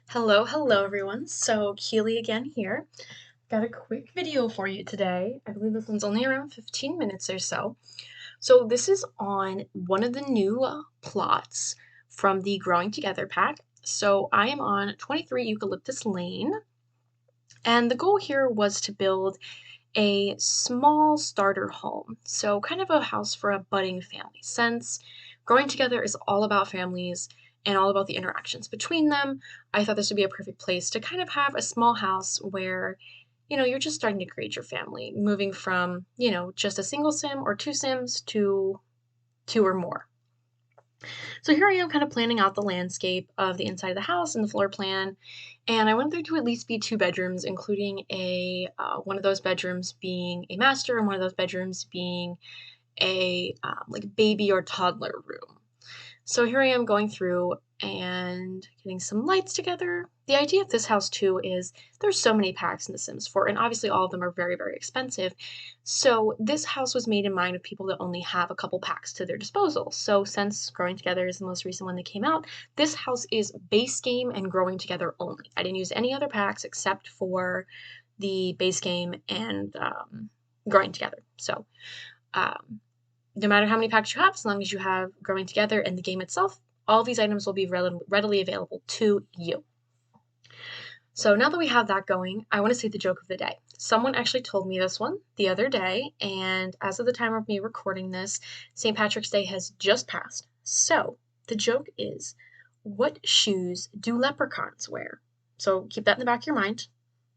Hello everyone. So Keely again here. Got a quick video for you today. I believe this one's only around 15 minutes or so. So this is on one of the new plots from the Growing Together pack. So I am on 23 Eucalyptus Lane, and the goal here was to build a small starter home. So kind of a house for a budding family, since Growing Together is all about families and all about the interactions between them. I thought this would be a perfect place to kind of have a small house where, you're just starting to create your family, moving from, just a single sim or two sims to two or more. So here I am kind of planning out the landscape of the inside of the house and the floor plan. And I wanted there to at least be two bedrooms, including a one of those bedrooms being a master and one of those bedrooms being a like baby or toddler room. So here I am going through and getting some lights together. The idea of this house too is there's so many packs in The Sims 4, and obviously all of them are very, very expensive. So this house was made in mind of people that only have a couple packs to their disposal. So since Growing Together is the most recent one that came out, this house is base game and Growing Together only. I didn't use any other packs except for the base game and Growing Together. So um, no matter how many packs you have, as long as you have Growing Together and the game itself, all these items will be readily available to you. So now that we have that going, I want to say the joke of the day. Someone actually told me this one the other day, and as of the time of me recording this, St. Patrick's Day has just passed. So the joke is, what shoes do leprechauns wear? So keep that in the back of your mind.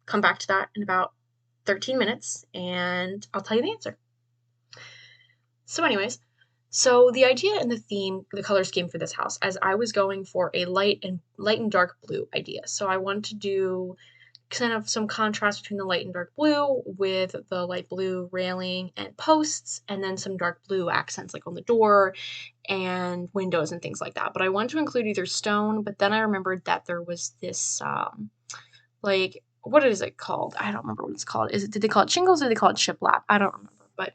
Come back to that in about 13 minutes, and I'll tell you the answer. So anyways, so the idea and the theme, the color scheme for this house, as I was going for a light and dark blue idea. So I wanted to do kind of some contrast between the light and dark blue with the light blue railing and posts, and then some dark blue accents like on the door and windows and things like that. But I wanted to include either stone, but then I remembered that there was this like what is it called? I don't remember what it's called. Did they call it shingles or did they call it shiplap? I don't remember. But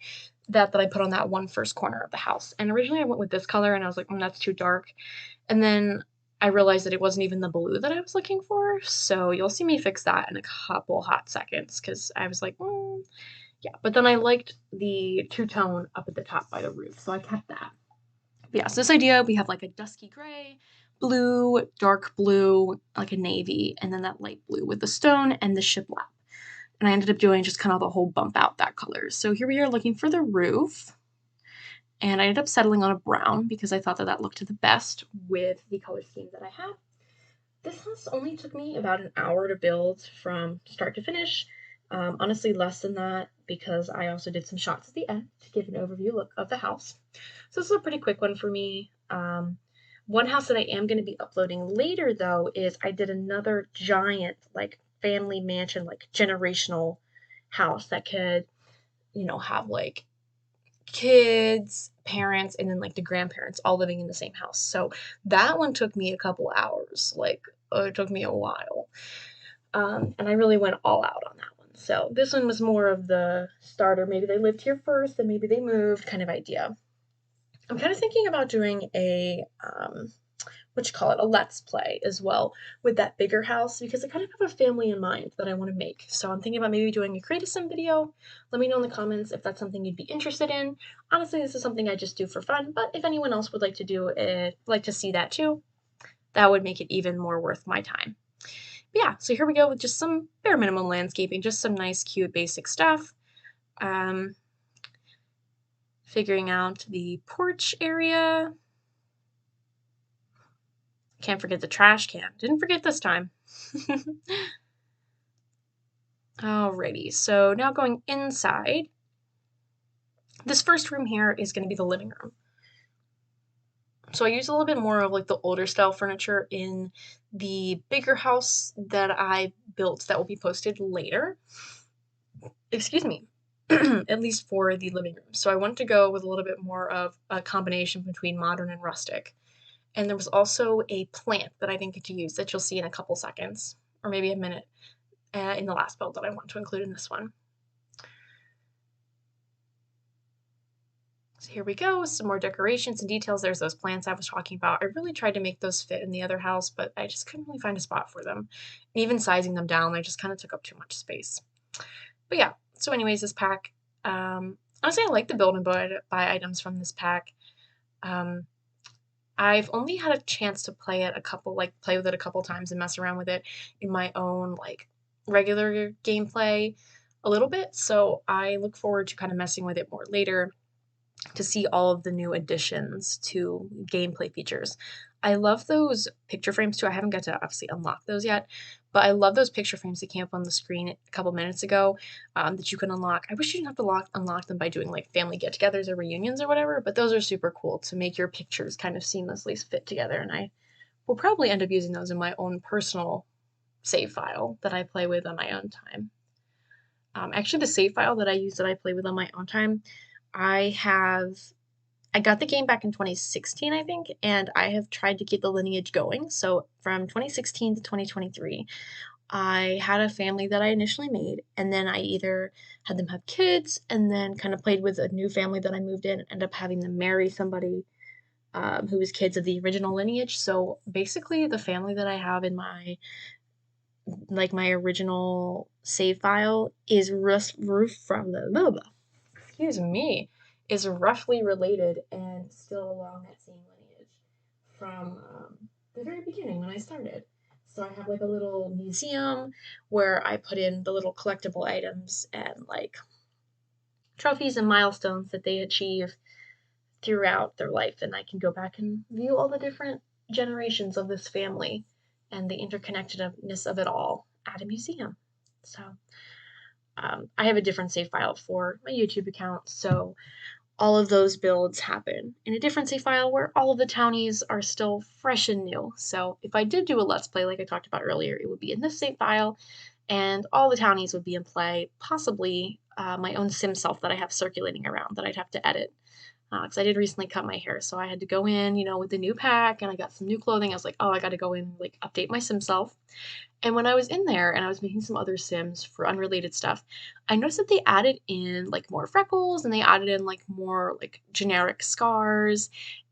that I put on that one first corner of the house. And originally I went with this color and I was like, that's too dark. And then I realized that it wasn't even the blue that I was looking for. So you'll see me fix that in a couple hot seconds because I was like, yeah. But then I liked the two-tone up at the top by the roof. So I kept that. But yeah, so this idea, we have like a dusky gray, blue, dark blue, like a navy, and then that light blue with the stone and the shiplap. And I ended up doing just kind of the whole bump out that color. So here we are looking for the roof. And I ended up settling on a brown because I thought that that looked the best with the color scheme that I had. This house only took me about an hour to build from start to finish. Honestly, less than that because I also did some shots at the end to give an overview look of the house. So this is a pretty quick one for me. One house that I am going to be uploading later, though, is I did another giant, like, family mansion, like, generational house that could, have, like, kids, parents, and then, like, the grandparents all living in the same house. So that one took me a couple hours. Like, it took me a while. And I really went all out on that one. So this one was more of the starter. Maybe they lived here first and maybe they moved kind of idea. I'm kind of thinking about doing a a let's play as well with that bigger house because I kind of have a family in mind that I want to make. So I'm thinking about maybe doing a create a sim video. Let me know in the comments if that's something you'd be interested in. Honestly, this is something I just do for fun, but if anyone else would like to do it, like to see that too, that would make it even more worth my time. But yeah, so here we go with just some bare minimum landscaping, just some nice, cute, basic stuff. Figuring out the porch area. Can't forget the trash can. Didn't forget this time. Alrighty, so now going inside. This first room here is going to be the living room. So I use a little bit more of like the older style furniture in the bigger house that I built that will be posted later. Excuse me. At least for the living room. So I wanted to go with a little bit more of a combination between modern and rustic. And there was also a plant that I didn't get to use that you'll see in a couple seconds, or maybe a minute, in the last build that I want to include in this one. So here we go, some more decorations and details. There's those plants I was talking about. I really tried to make those fit in the other house, but I just couldn't really find a spot for them. And even sizing them down, they just kind of took up too much space. But yeah, so anyways, this pack, honestly, I like the build and buy items from this pack. Um, I've only had a chance to play with it a couple times and mess around with it in my own like regular gameplay a little bit. So I look forward to kind of messing with it more later to see all of the new additions to gameplay features. I love those picture frames too. I haven't got to obviously unlock those yet, but I love those picture frames that came up on the screen a couple minutes ago that you can unlock. I wish you didn't have to unlock them by doing like family get-togethers or reunions or whatever, but those are super cool to make your pictures kind of seamlessly fit together, and I will probably end up using those in my own personal save file that I play with on my own time. Actually, the save file that I play with on my own time, I have I got the game back in 2016, I think, and I have tried to keep the lineage going. So from 2016 to 2023, I had a family that I initially made, and then I either had them have kids and then kind of played with a new family that I moved in, end up having them marry somebody who was kids of the original lineage. So basically, the family that I have in my original save file is roof from the blah, blah, excuse me, is roughly related and still along that same lineage from the very beginning when I started. So I have like a little museum where I put in the little collectible items and like trophies and milestones that they achieve throughout their life. And I can go back and view all the different generations of this family and the interconnectedness of it all at a museum. So I have a different save file for my YouTube account. So all of those builds happen in a different save file where all of the townies are still fresh and new. So if I did do a Let's Play like I talked about earlier, it would be in this save file, and all the townies would be in play, possibly my own sim self that I have circulating around that I'd have to edit. Because I did recently cut my hair, so I had to go in, with the new pack, and I got some new clothing. I was like, oh, I got to go in, like, update my sim self. And when I was in there and I was making some other sims for unrelated stuff, I noticed that they added in like more freckles and they added in like more like generic scars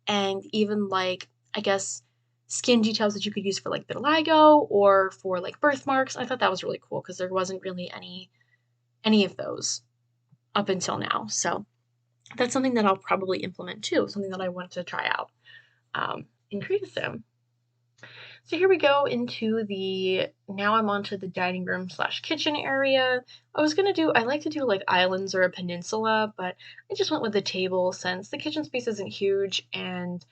and even like, I guess, skin details that you could use for like vitiligo or for like birthmarks. I thought that was really cool because there wasn't really any of those up until now. So that's something that I'll probably implement too, something that I want to try out in Create a Sim. So here we go now I'm onto the dining room / kitchen area. I like to do like islands or a peninsula, but I just went with the table since the kitchen space isn't huge and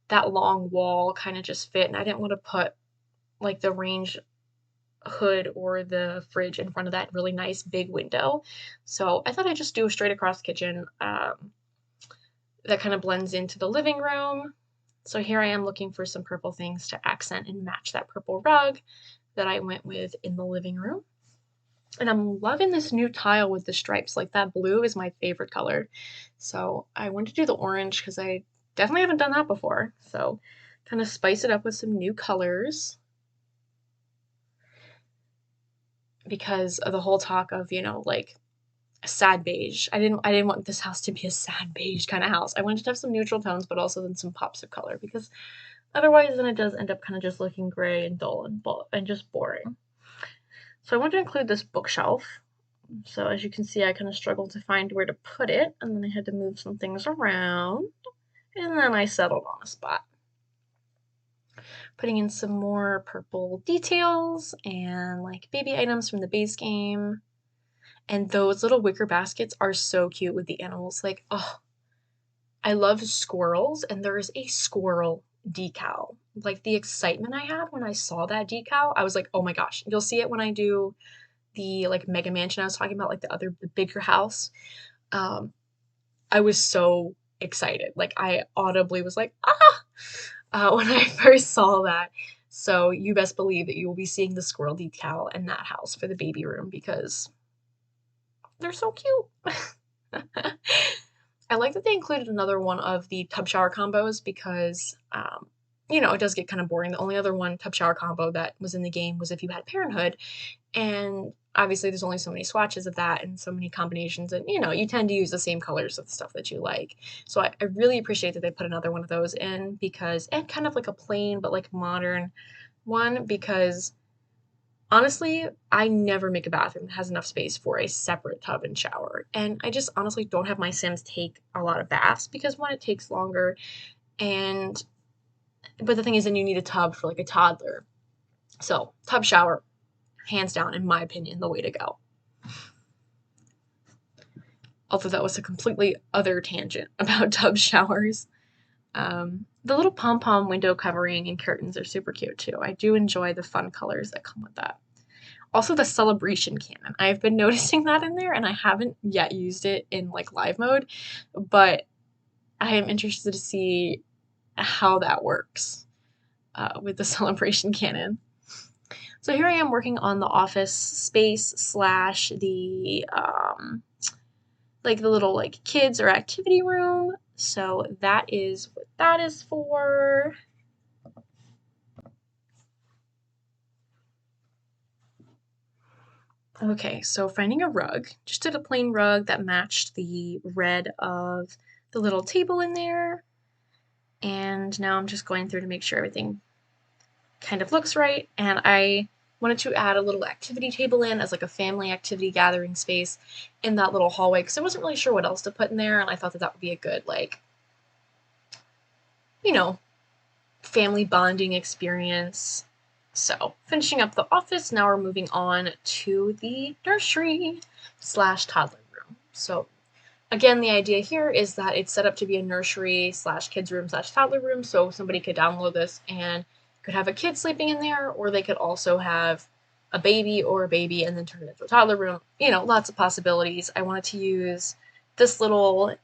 that long wall kind of just fit, and I didn't want to put like the range hood or the fridge in front of that really nice big window. So I thought I'd just do a straight across kitchen that kind of blends into the living room. So here I am looking for some purple things to accent and match that purple rug that I went with in the living room. And I'm loving this new tile with the stripes. Like that blue is my favorite color. So I wanted to do the orange because I definitely haven't done that before. So kind of spice it up with some new colors. Because of the whole talk of, like a sad beige. I didn't want this house to be a sad beige kind of house. I wanted to have some neutral tones, but also then some pops of color because otherwise then it does end up kind of just looking gray and dull and just boring. So I wanted to include this bookshelf. So as you can see, I kind of struggled to find where to put it, and then I had to move some things around, and then I settled on a spot. Putting in some more purple details and like baby items from the base game. And those little wicker baskets are so cute with the animals. Like, oh, I love squirrels, and there's a squirrel decal. Like the excitement I had when I saw that decal, I was like, oh my gosh. You'll see it when I do the like mega mansion I was talking about, like the bigger house. I was so excited. Like I audibly was like, when I first saw that. So you best believe that you will be seeing the squirrel decal in that house for the baby room because they're so cute. I like that they included another one of the tub shower combos because, it does get kind of boring. The only other one tub shower combo that was in the game was if you had Parenthood. And obviously there's only so many swatches of that and so many combinations, and you know, you tend to use the same colors of the stuff that you like. So I really appreciate that they put another one of those in, because, and kind of like a plain but like modern one, because honestly, I never make a bathroom that has enough space for a separate tub and shower. And I just honestly don't have my Sims take a lot of baths because one, it takes longer, and but the thing is then you need a tub for like a toddler. So tub shower, hands down, in my opinion, the way to go. Although that was a completely other tangent about tub showers. The little pom-pom window covering and curtains are super cute too. I do enjoy the fun colors that come with that. Also the celebration cannon. I've been noticing that in there, and I haven't yet used it in like live mode, but I am interested to see how that works with the celebration cannon. So here I am working on the office space slash the like the little like kids or activity room. So that is what that is for. Okay, so finding a rug. Just did a plain rug that matched the red of the little table in there. And now I'm just going through to make sure everything kind of looks right. And I wanted to add a little activity table in as like a family activity gathering space in that little hallway, because I wasn't really sure what else to put in there, and I thought that that would be a good, like, you know, family bonding experience. So finishing up the office, now we're moving on to the nursery slash toddler room. So again, the idea here is that it's set up to be a nursery slash kids room slash toddler room, so somebody could download this and could have a kid sleeping in there, or they could also have a baby and then turn it into a toddler room. You know, lots of possibilities. I wanted to use this little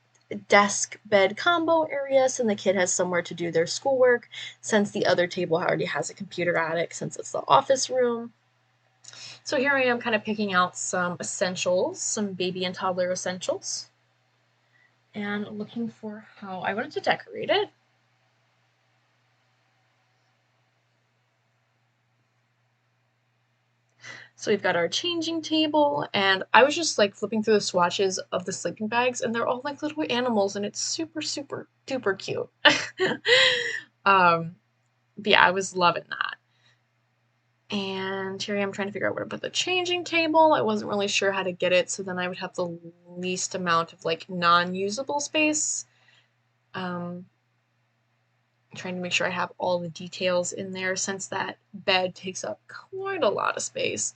desk bed combo area so the kid has somewhere to do their schoolwork, since the other table already has a computer attic since it's the office room. So here I am kind of picking out some essentials, some baby and toddler essentials, and looking for how I wanted to decorate it. So we've got our changing table, and I was just like flipping through the swatches of the sleeping bags, and they're all like little animals, and it's super, super duper cute. But yeah, I was loving that. And here I am trying to figure out where to put the changing table. I wasn't really sure how to get it, so then I would have the least amount of like non-usable space. Trying to make sure I have all the details in there, since that bed takes up quite a lot of space.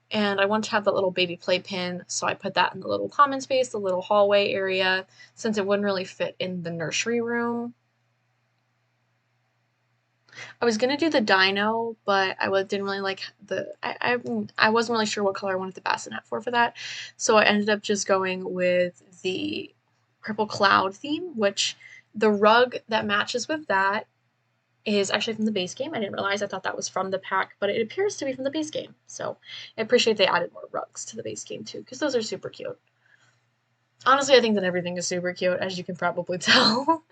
And I want to have that little baby playpen, so I put that in the little common space, the little hallway area, since it wouldn't really fit in the nursery room. I was gonna do the dino, but I didn't really like I wasn't really sure what color I wanted the bassinet for that, so I ended up just going with the purple cloud theme, which the rug that matches with that is actually from the base game. I didn't realize, I thought that was from the pack, but it appears to be from the base game. So I appreciate they added more rugs to the base game too, because those are super cute. Honestly, I think that everything is super cute, as you can probably tell.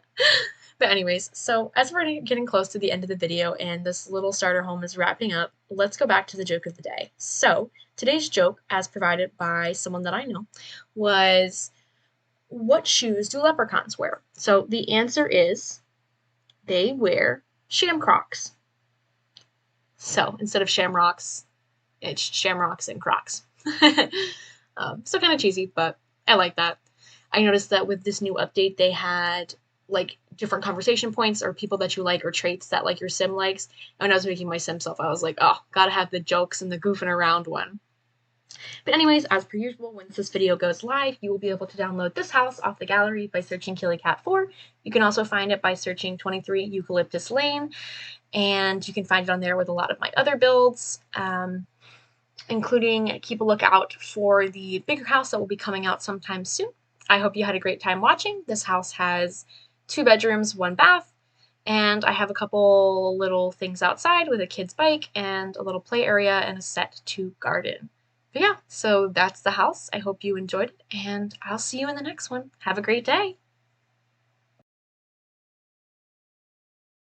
But anyways, so as we're getting close to the end of the video and this little starter home is wrapping up, let's go back to the joke of the day. So today's joke, as provided by someone that I know, was, what shoes do leprechauns wear? So the answer is, they wear sham crocs. So instead of shamrocks, it's shamrocks and crocs. So kind of cheesy, but I like that. I noticed that with this new update, they had like different conversation points or people that you like or traits that like your sim likes. And when I was making my sim self, I was like, oh, gotta have the jokes and the goofing around one. But anyways, as per usual, once this video goes live, you will be able to download this house off the gallery by searching Keely Cat 4. You can also find it by searching 23 Eucalyptus Lane, and you can find it on there with a lot of my other builds, including keep a lookout for the bigger house that will be coming out sometime soon. I hope you had a great time watching. This house has 2 bedrooms, 1 bath, and I have a couple little things outside with a kid's bike and a little play area and a set to garden. But yeah, so that's the house. I hope you enjoyed it, and I'll see you in the next one. Have a great day.